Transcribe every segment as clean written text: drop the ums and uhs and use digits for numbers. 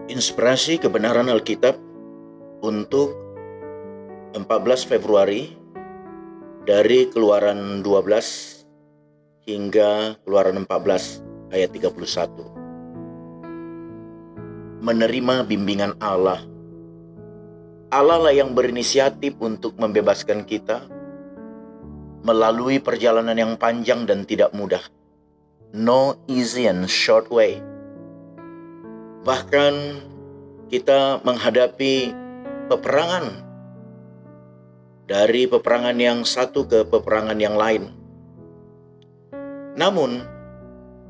Inspirasi kebenaran Alkitab untuk 14 Februari dari Keluaran 12 hingga Keluaran 14 ayat 31. Menerima bimbingan Allah. Allah lah yang berinisiatif untuk membebaskan kita melalui perjalanan yang panjang dan tidak mudah. No easy and short way. Bahkan kita menghadapi peperangan, dari peperangan yang satu ke peperangan yang lain. Namun,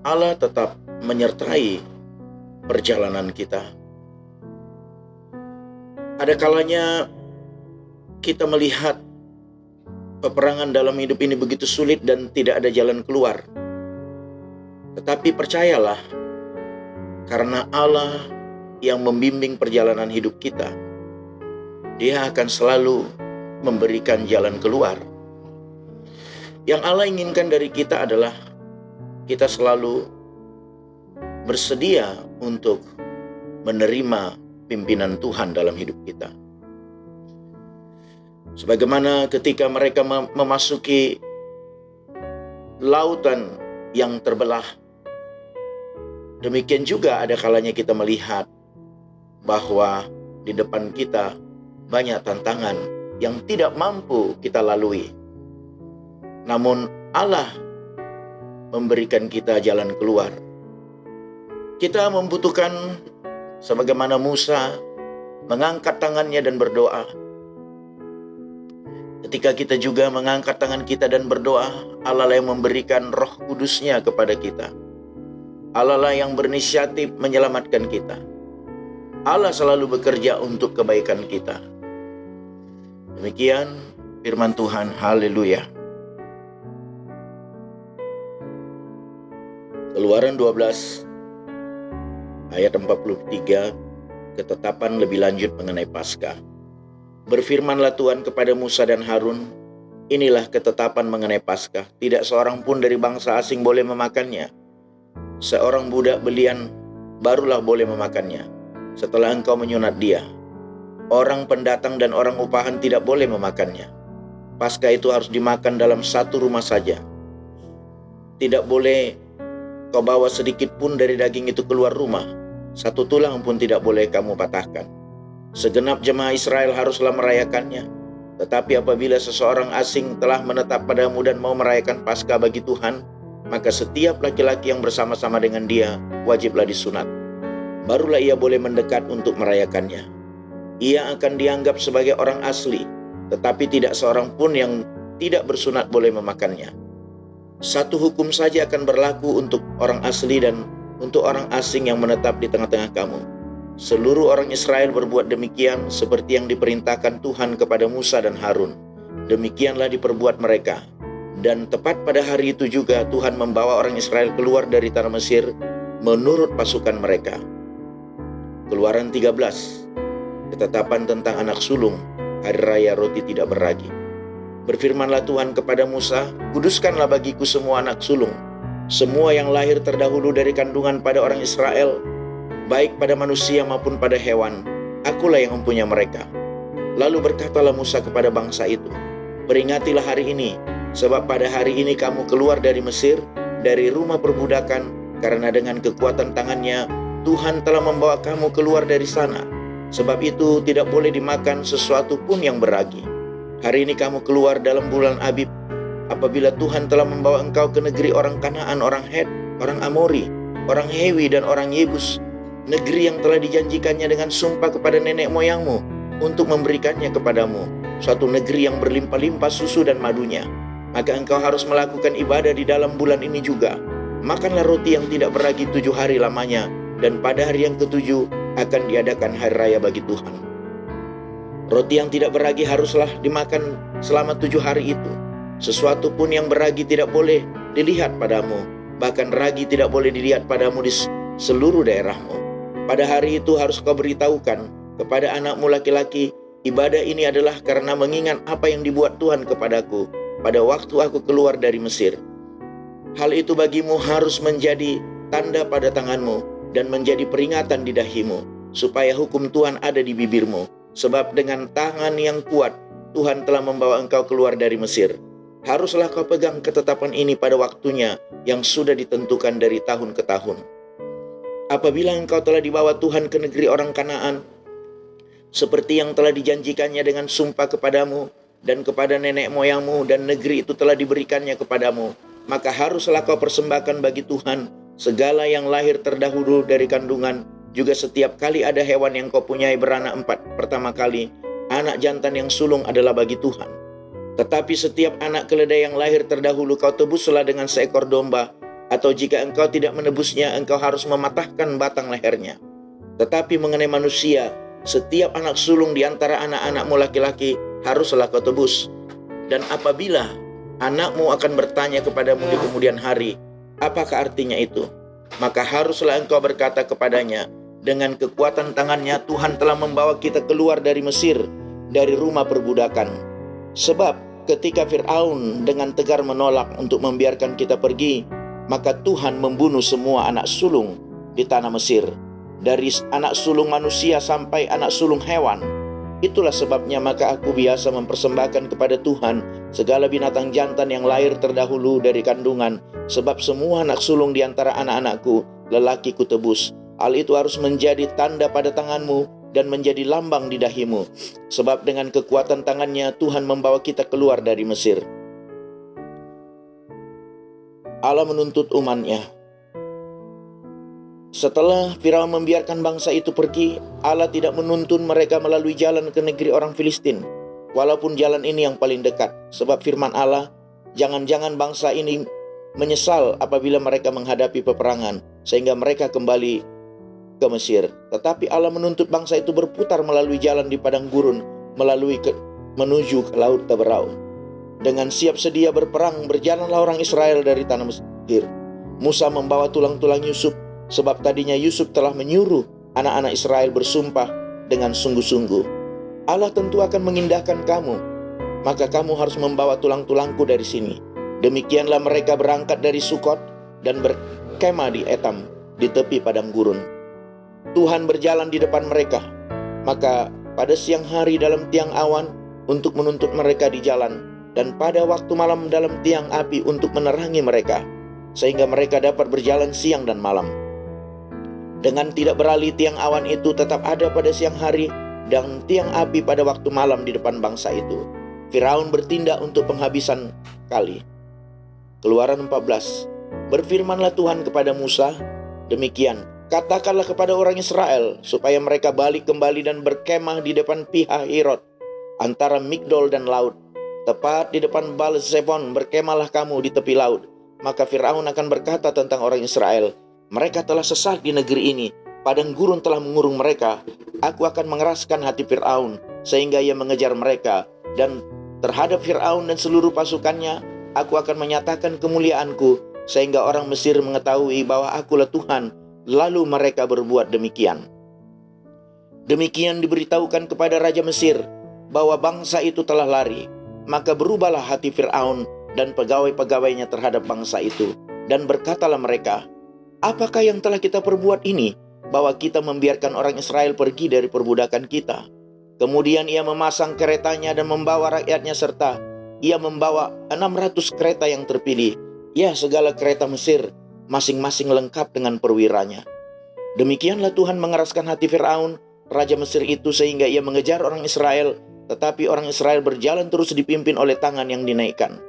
Allah tetap menyertai perjalanan kita. Ada kalanya kita melihat peperangan dalam hidup ini begitu sulit dan tidak ada jalan keluar. Tetapi percayalah, karena Allah yang membimbing perjalanan hidup kita, Dia akan selalu memberikan jalan keluar. Yang Allah inginkan dari kita adalah kita selalu bersedia untuk menerima pimpinan Tuhan dalam hidup kita. Sebagaimana ketika mereka memasuki lautan yang terbelah, demikian juga ada kalanya kita melihat bahwa di depan kita banyak tantangan yang tidak mampu kita lalui. Namun Allah memberikan kita jalan keluar. Kita membutuhkan, sebagaimana Musa mengangkat tangannya dan berdoa. Ketika kita juga mengangkat tangan kita dan berdoa, Allah lah yang memberikan Roh Kudus-Nya kepada kita. Allah lah yang berinisiatif menyelamatkan kita. Allah selalu bekerja untuk kebaikan kita. Demikian firman Tuhan. Haleluya. Keluaran 12 ayat 43, ketetapan lebih lanjut mengenai Paskah. Berfirmanlah Tuhan kepada Musa dan Harun, inilah ketetapan mengenai Paskah. Tidak seorang pun dari bangsa asing boleh memakannya. Seorang budak belian barulah boleh memakannya setelah engkau menyunat dia. Orang pendatang dan orang upahan tidak boleh memakannya. Paskah itu harus dimakan dalam satu rumah saja. Tidak boleh kau bawa sedikit pun dari daging itu keluar rumah. Satu tulang pun tidak boleh kamu patahkan. Segenap jemaah Israel haruslah merayakannya. Tetapi apabila seseorang asing telah menetap padamu dan mau merayakan Paskah bagi Tuhan, maka setiap laki-laki yang bersama-sama dengan dia wajiblah disunat. Barulah ia boleh mendekat untuk merayakannya. Ia akan dianggap sebagai orang asli, tetapi tidak seorang pun yang tidak bersunat boleh memakannya. Satu hukum saja akan berlaku untuk orang asli dan untuk orang asing yang menetap di tengah-tengah kamu. Seluruh orang Israel berbuat demikian seperti yang diperintahkan Tuhan kepada Musa dan Harun. Demikianlah diperbuat mereka. Dan tepat pada hari itu juga Tuhan membawa orang Israel keluar dari tanah Mesir menurut pasukan mereka. Keluaran 13, ketetapan tentang anak sulung, hari raya roti tidak beragi. Berfirmanlah Tuhan kepada Musa, kuduskanlah bagiku semua anak sulung, semua yang lahir terdahulu dari kandungan pada orang Israel, baik pada manusia maupun pada hewan, akulah yang mempunyai mereka. Lalu berkatalah Musa kepada bangsa itu, peringatilah hari ini, sebab pada hari ini kamu keluar dari Mesir, dari rumah perbudakan, karena dengan kekuatan tangannya, Tuhan telah membawa kamu keluar dari sana. Sebab itu tidak boleh dimakan sesuatu pun yang beragi. Hari ini kamu keluar dalam bulan Abib, apabila Tuhan telah membawa engkau ke negeri orang Kanaan, orang Het, orang Amori, orang Hewi, dan orang Yebus, negeri yang telah dijanjikannya dengan sumpah kepada nenek moyangmu untuk memberikannya kepadamu, suatu negeri yang berlimpah-limpah susu dan madunya. Maka engkau harus melakukan ibadah di dalam bulan ini juga. Makanlah roti yang tidak beragi 7 hari lamanya, dan pada hari yang ke-7 akan diadakan hari raya bagi Tuhan. Roti yang tidak beragi haruslah dimakan selama 7 hari itu. Sesuatu pun yang beragi tidak boleh dilihat padamu, bahkan ragi tidak boleh dilihat padamu di seluruh daerahmu. Pada hari itu harus kau beritahukan kepada anakmu laki-laki, ibadah ini adalah karena mengingat apa yang dibuat Tuhan kepadaku pada waktu aku keluar dari Mesir. Hal itu bagimu harus menjadi tanda pada tanganmu dan menjadi peringatan di dahimu, supaya hukum Tuhan ada di bibirmu. Sebab dengan tangan yang kuat Tuhan telah membawa engkau keluar dari Mesir. Haruslah kau pegang ketetapan ini pada waktunya yang sudah ditentukan dari tahun ke tahun. Apabila engkau telah dibawa Tuhan ke negeri orang Kanaan, seperti yang telah dijanjikannya dengan sumpah kepadamu dan kepada nenek moyangmu, dan negeri itu telah diberikannya kepadamu, maka haruslah kau persembahkan bagi Tuhan segala yang lahir terdahulu dari kandungan, juga setiap kali ada hewan yang kau punyai beranak 4 pertama kali, anak jantan yang sulung adalah bagi Tuhan. Tetapi setiap anak keledai yang lahir terdahulu kau tebuslah dengan seekor domba, atau jika engkau tidak menebusnya, engkau harus mematahkan batang lehernya. Tetapi mengenai manusia, setiap anak sulung di antara anak-anakmu laki-laki haruslah kau tebus. Dan apabila anakmu akan bertanya kepadamu di kemudian hari, apakah artinya itu? Maka haruslah engkau berkata kepadanya, dengan kekuatan tangannya Tuhan telah membawa kita keluar dari Mesir, dari rumah perbudakan. Sebab ketika Fir'aun dengan tegar menolak untuk membiarkan kita pergi, maka Tuhan membunuh semua anak sulung di tanah Mesir, dari anak sulung manusia sampai anak sulung hewan. Itulah sebabnya maka aku biasa mempersembahkan kepada Tuhan segala binatang jantan yang lahir terdahulu dari kandungan, sebab semua anak sulung di antara anak-anakku lelaki ku tebus. Hal itu harus menjadi tanda pada tanganmu dan menjadi lambang di dahimu, sebab dengan kekuatan tangannya Tuhan membawa kita keluar dari Mesir. Allah menuntut umatnya. Setelah Firaun membiarkan bangsa itu pergi, Allah tidak menuntun mereka melalui jalan ke negeri orang Filistin, walaupun jalan ini yang paling dekat. Sebab firman Allah, jangan-jangan bangsa ini menyesal apabila mereka menghadapi peperangan, sehingga mereka kembali ke Mesir. Tetapi Allah menuntut bangsa itu berputar melalui jalan di padang gurun, menuju ke laut Taberau. Dengan siap sedia berperang, berjalanlah orang Israel dari tanah Mesir. Musa membawa tulang-tulang Yusuf, sebab tadinya Yusuf telah menyuruh anak-anak Israel bersumpah dengan sungguh-sungguh, Allah tentu akan mengindahkan kamu, maka kamu harus membawa tulang-tulangku dari sini. Demikianlah mereka berangkat dari Sukot dan berkemah di Etam, di tepi padang gurun. Tuhan berjalan di depan mereka, maka pada siang hari dalam tiang awan untuk menuntut mereka di jalan, dan pada waktu malam dalam tiang api untuk menerangi mereka, sehingga mereka dapat berjalan siang dan malam. Dengan tidak beralih tiang awan itu tetap ada pada siang hari, dan tiang api pada waktu malam di depan bangsa itu. Firaun bertindak untuk penghabisan kali. Keluaran 14. Berfirmanlah Tuhan kepada Musa, demikian, katakanlah kepada orang Israel, supaya mereka balik kembali dan berkemah di depan Pihahirot, antara Migdol dan laut. Tepat di depan Baal-Zefon berkemahlah kamu di tepi laut. Maka Firaun akan berkata tentang orang Israel, mereka telah sesat di negeri ini, padang gurun telah mengurung mereka. Aku akan mengeraskan hati Firaun, sehingga ia mengejar mereka. Dan terhadap Firaun dan seluruh pasukannya, aku akan menyatakan kemuliaanku, sehingga orang Mesir mengetahui bahwa akulah Tuhan. Lalu mereka berbuat demikian. Demikian diberitahukan kepada Raja Mesir, bahwa bangsa itu telah lari. Maka berubahlah hati Fir'aun dan pegawai-pegawainya terhadap bangsa itu. Dan berkatalah mereka, apakah yang telah kita perbuat ini, bahwa kita membiarkan orang Israel pergi dari perbudakan kita? Kemudian ia memasang keretanya dan membawa rakyatnya, serta ia membawa 600 kereta yang terpilih. Ya, segala kereta Mesir, masing-masing lengkap dengan perwiranya. Demikianlah Tuhan mengeraskan hati Fir'aun, Raja Mesir itu, sehingga ia mengejar orang Israel. Tetapi orang Israel berjalan terus dipimpin oleh tangan yang dinaikkan.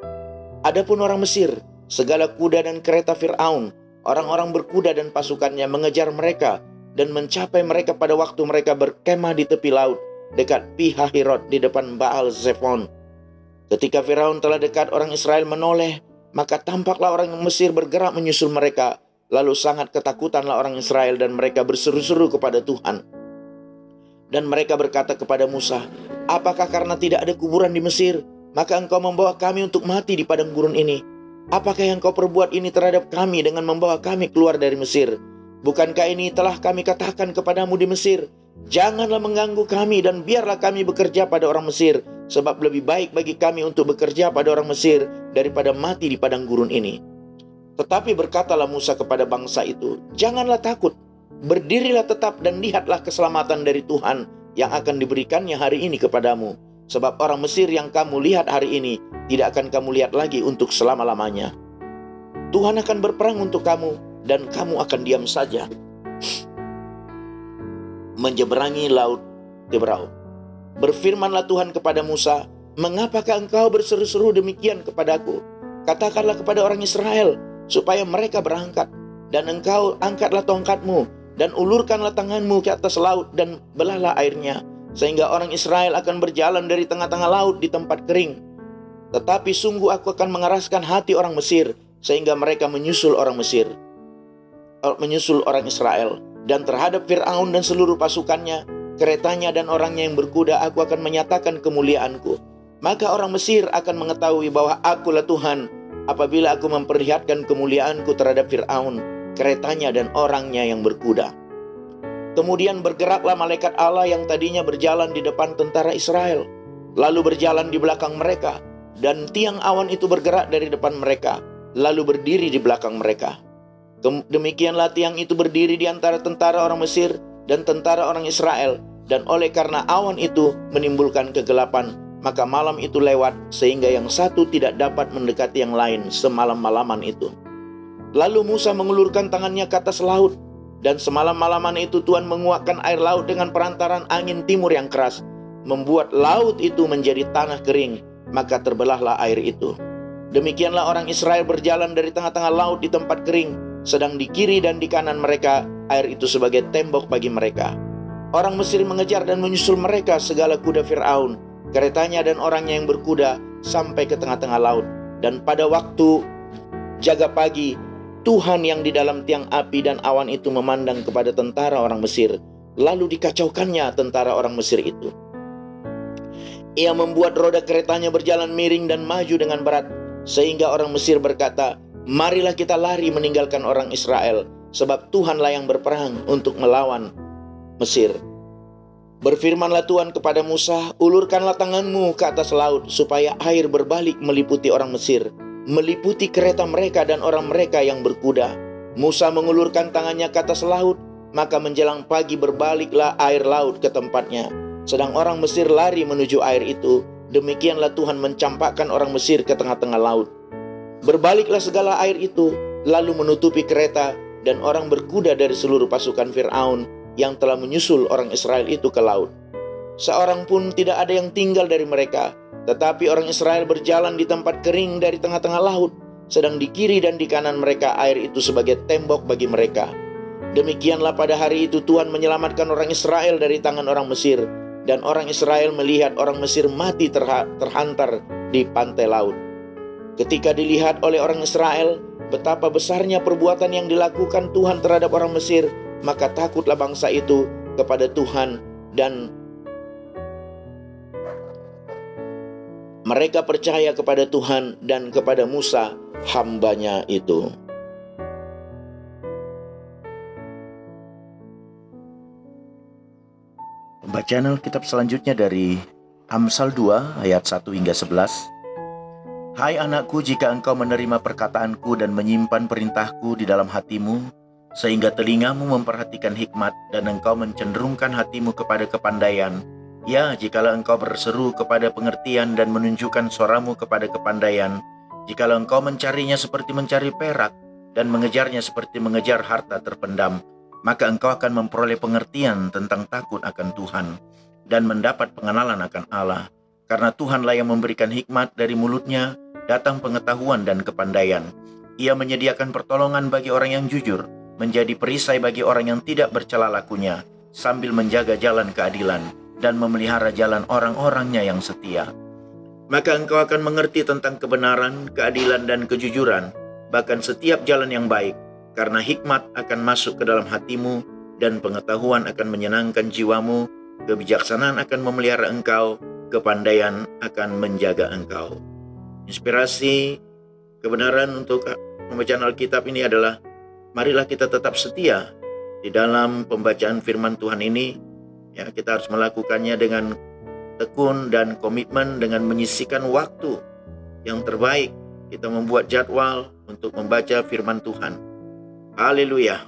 Adapun orang Mesir, segala kuda dan kereta Fir'aun, orang-orang berkuda dan pasukannya mengejar mereka dan mencapai mereka pada waktu mereka berkemah di tepi laut dekat Pihahirot di depan Baal-Zefon. Ketika Firaun telah dekat, orang Israel menoleh, maka tampaklah orang Mesir bergerak menyusul mereka. Lalu sangat ketakutanlah orang Israel dan mereka berseru-seru kepada Tuhan. Dan mereka berkata kepada Musa, apakah karena tidak ada kuburan di Mesir, maka engkau membawa kami untuk mati di padang gurun ini? Apakah yang kau perbuat ini terhadap kami dengan membawa kami keluar dari Mesir? Bukankah ini telah kami katakan kepadamu di Mesir, janganlah mengganggu kami dan biarlah kami bekerja pada orang Mesir, sebab lebih baik bagi kami untuk bekerja pada orang Mesir daripada mati di padang gurun ini. Tetapi berkatalah Musa kepada bangsa itu, janganlah takut, Berdirilah tetap dan lihatlah keselamatan dari Tuhan yang akan diberikannya hari ini kepadamu. Sebab orang Mesir yang kamu lihat hari ini tidak akan kamu lihat lagi untuk selama-lamanya. Tuhan akan berperang untuk kamu dan kamu akan diam saja menyeberangi laut Tebrau. Berfirmanlah Tuhan kepada Musa, "Mengapakah engkau berseru-seru demikian kepadaku? Katakanlah kepada orang Israel supaya mereka berangkat, dan engkau angkatlah tongkatmu dan ulurkanlah tanganmu ke atas laut dan belahlah airnya, sehingga orang Israel akan berjalan dari tengah-tengah laut di tempat kering. Tetapi sungguh aku akan mengeraskan hati orang Mesir, sehingga mereka menyusul orang Israel. Dan terhadap Fir'aun dan seluruh pasukannya, keretanya dan orangnya yang berkuda, aku akan menyatakan kemuliaanku. Maka orang Mesir akan mengetahui bahwa akulah Tuhan apabila aku memperlihatkan kemuliaanku terhadap Fir'aun, keretanya dan orangnya yang berkuda." Kemudian bergeraklah malaikat Allah yang tadinya berjalan di depan tentara Israel, lalu berjalan di belakang mereka, dan tiang awan itu bergerak dari depan mereka, lalu berdiri di belakang mereka. Demikianlah tiang itu berdiri di antara tentara orang Mesir dan tentara orang Israel, dan oleh karena awan itu menimbulkan kegelapan, maka malam itu lewat sehingga yang satu tidak dapat mendekati yang lain semalam-malaman itu. Lalu Musa mengulurkan tangannya ke atas laut, dan semalam-malaman itu Tuhan menguakkan air laut dengan perantaran angin timur yang keras, membuat laut itu menjadi tanah kering, maka terbelahlah air itu. Demikianlah orang Israel berjalan dari tengah-tengah laut di tempat kering, sedang di kiri dan di kanan mereka air itu sebagai tembok bagi mereka. Orang Mesir mengejar dan menyusul mereka segala kuda Fir'aun, keretanya dan orangnya yang berkuda sampai ke tengah-tengah laut. Dan pada waktu jaga pagi, Tuhan yang di dalam tiang api dan awan itu memandang kepada tentara orang Mesir, lalu dikacaukannya tentara orang Mesir itu. Ia membuat roda keretanya berjalan miring dan maju dengan berat, sehingga orang Mesir berkata, "Marilah kita lari meninggalkan orang Israel, sebab Tuhanlah yang berperang untuk melawan Mesir." Berfirmanlah Tuhan kepada Musa, "Ulurkanlah tanganmu ke atas laut, supaya air berbalik meliputi orang Mesir, meliputi kereta mereka dan orang mereka yang berkuda." Musa mengulurkan tangannya ke atas laut, maka menjelang pagi berbaliklah air laut ke tempatnya, sedang orang Mesir lari menuju air itu. Demikianlah Tuhan mencampakkan orang Mesir ke tengah-tengah laut. Berbaliklah segala air itu, lalu menutupi kereta dan orang berkuda dari seluruh pasukan Fir'aun yang telah menyusul orang Israel itu ke laut. Seorang pun tidak ada yang tinggal dari mereka, tetapi orang Israel berjalan di tempat kering dari tengah-tengah laut, sedang di kiri dan di kanan mereka air itu sebagai tembok bagi mereka. Demikianlah pada hari itu Tuhan menyelamatkan orang Israel dari tangan orang Mesir, dan orang Israel melihat orang Mesir mati terhantar di pantai laut. Ketika dilihat oleh orang Israel betapa besarnya perbuatan yang dilakukan Tuhan terhadap orang Mesir, maka takutlah bangsa itu kepada Tuhan, dan mereka percaya kepada Tuhan dan kepada Musa hambanya itu. Pembacaan Alkitab selanjutnya dari Amsal 2 ayat 1 hingga 11. "Hai anakku, jika engkau menerima perkataanku dan menyimpan perintahku di dalam hatimu, sehingga telingamu memperhatikan hikmat dan engkau mencenderungkan hatimu kepada kepandaian, ya, jikalau engkau berseru kepada pengertian dan menunjukkan suaramu kepada kepandaian, jikalau engkau mencarinya seperti mencari perak dan mengejarnya seperti mengejar harta terpendam, maka engkau akan memperoleh pengertian tentang takut akan Tuhan dan mendapat pengenalan akan Allah. Karena Tuhanlah yang memberikan hikmat, dari mulutnya datang pengetahuan dan kepandaian. Ia menyediakan pertolongan bagi orang yang jujur, menjadi perisai bagi orang yang tidak bercela lakunya, sambil menjaga jalan keadilan dan memelihara jalan orang-orangnya yang setia. Maka engkau akan mengerti tentang kebenaran, keadilan, dan kejujuran, bahkan setiap jalan yang baik, karena hikmat akan masuk ke dalam hatimu, dan pengetahuan akan menyenangkan jiwamu, kebijaksanaan akan memelihara engkau, kepandaian akan menjaga engkau. Inspirasi kebenaran untuk pembacaan Alkitab ini adalah, marilah kita tetap setia di dalam pembacaan firman Tuhan ini. Ya, kita harus melakukannya dengan tekun dan komitmen, dengan menyisihkan waktu yang terbaik. Kita membuat jadwal untuk membaca firman Tuhan. Haleluya.